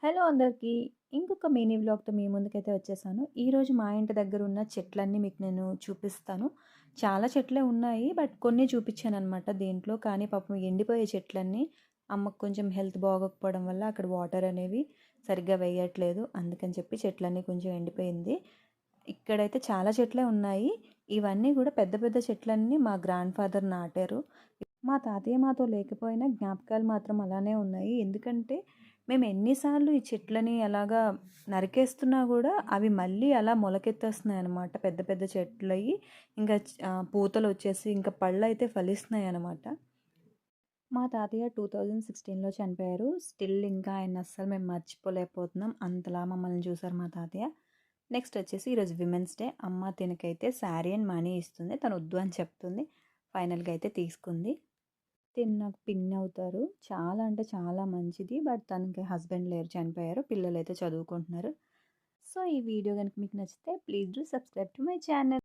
Hello అందరికీ. ఇంకొక mini వ్లాగ్‌తో మీ ముందుకైతే వచ్చేసాను. ఈరోజు మా ఇంటి దగ్గర ఉన్న చెట్లన్నీ మీకు నేను చూపిస్తాను. చాలా చెట్లే ఉన్నాయి. బట్ కొన్ని చూపించాననమాట దీంట్లో. కానీ పాపం ఎండిపోయే చెట్లన్నీ అమ్మకు కొంచెం హెల్త్ బాగోకపోవడం వల్ల అక్కడ వాటర్ అనేవి సరిగ్గా వేయట్లేదు. అందుకని చెప్పి చెట్లన్నీ కొంచెం ఎండిపోయింది. ఇక్కడైతే చాలా చెట్లే ఉన్నాయి. ఇవన్నీ కూడా పెద్ద పెద్ద చెట్లన్నీ మా గ్రాండ్ ఫాదర్ నాటారు. మా తాతయ్య మాతో లేకపోయినా జ్ఞాపకాలు మాత్రం అలానే ఉన్నాయి. ఎందుకంటే మేము ఎన్నిసార్లు ఈ చెట్లని అలాగా నరికేస్తున్నా కూడా అవి మళ్ళీ అలా మొలకెత్తేస్తున్నాయి అనమాట. పెద్ద పెద్ద చెట్లయి ఇంకా పూతలు వచ్చేసి ఇంకా పళ్ళు అయితే ఫలిస్తున్నాయి అనమాట. మా తాతయ్య 2016లో చనిపోయారు. స్టిల్ ఇంకా ఆయన అస్సలు మేము మర్చిపోలేకపోతున్నాం. అంతలా మమ్మల్ని చూసారు మా తాతయ్య. నెక్స్ట్ వచ్చేసి ఈరోజు విమెన్స్ డే. అమ్మ తినకైతే శారీ అండ్ మనీ ఇస్తుంది. తను వద్దు అని చెప్తుంది. ఫైనల్గా అయితే తీసుకుంది. తిను నాకు పిన్ని అవుతారు. చాలా అంటే చాలా మంచిది. బట్ తనకి హస్బెండ్ లేరు, చనిపోయారు. పిల్లలైతే చదువుకుంటున్నారు. సో ఈ వీడియో కనుక మీకు నచ్చితే please do subscribe to my channel.